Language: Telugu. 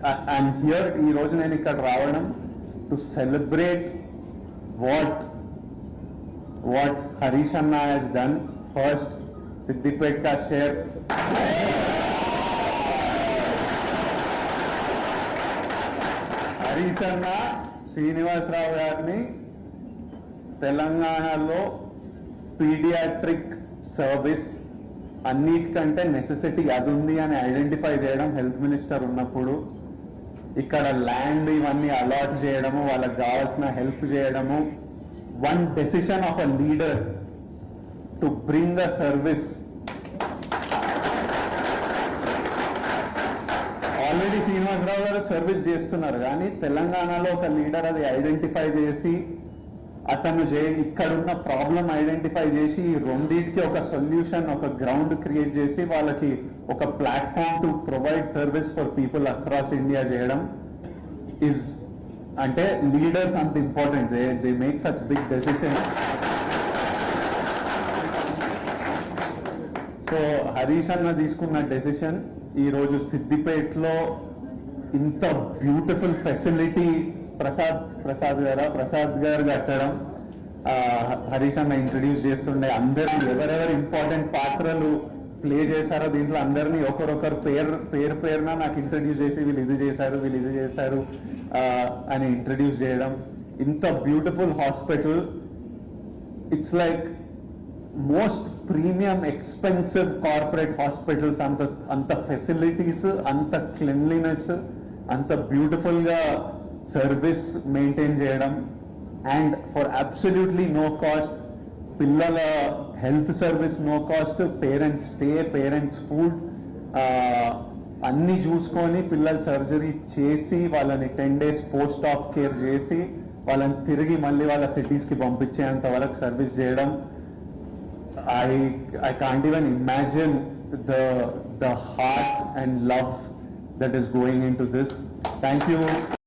I'm here ఈ రోజు నేను ఇక్కడ రావడం to celebrate what Harish Anna has done. First, Siddipet ka share. Harish Anna Srinivasrao గారిని తెలంగాణలో పీడియాట్రిక్ సర్వీస్ అన్నిటికంటే నెసెసిటీ అది ఉంది అని ఐడెంటిఫై చేయడం హెల్త్ మినిస్టర్ ఉన్నప్పుడు ఇక్కడ ల్యాండ్ ఇవన్నీ అలాట్ చేయడము వాళ్ళకి కావాల్సిన హెల్ప్ చేయడము one decision of a leader to bring a service already Srinivasarao గారు సర్వీస్ చేస్తున్నారు కానీ తెలంగాణలో ఒక లీడర్ అది ఐడెంటిఫై చేసి అతను ఇక్కడున్న ప్రాబ్లం ఐడెంటిఫై చేసి ఈ రెండింటికి ఒక సొల్యూషన్ ఒక గ్రౌండ్ క్రియేట్ చేసి వాళ్ళకి ఒక platform to provide service for people across India చేయడం ఇస్ అంటే లీడర్స్ అంత important they make such big decision. So Harish అన్న తీసుకున్న డెసిషన్ ఈరోజు సిద్దిపేటలో ఇంత బ్యూటిఫుల్ ఫెసిలిటీ ప్రసాద్ గారు కట్టడం హరీష్ అన్న ఇంట్రడ్యూస్ చేస్తుండే అందరినీ ఎవరెవరు ఇంపార్టెంట్ పాత్రలు ప్లే చేశారో దీంట్లో అందరినీ ఒకరొకరు పేరున నాకు ఇంట్రడ్యూస్ చేసి వీళ్ళు ఇది చేశారు అని ఇంట్రడ్యూస్ చేయడం ఇంత beautiful hospital it's like most premium expensive corporate hospitals అంత ఫెసిలిటీస్ అంత క్లెన్లీనెస్ అంత బ్యూటిఫుల్ గా సర్వీస్ మెయింటైన్ చేయడం and for absolutely no cost పిల్లల health service no cost parents stay parents food అన్ని చూసుకొని పిల్లల సర్జరీ చేసి వాళ్ళని 10 days పోస్ట్ ఆప్ కేర్ చేసి వాళ్ళని తిరిగి మళ్ళీ వాళ్ళ సిటీస్కి పంపించేంత వరకు సర్వీస్ చేయడం I can't even imagine the heart and love that is going into this. Thank you.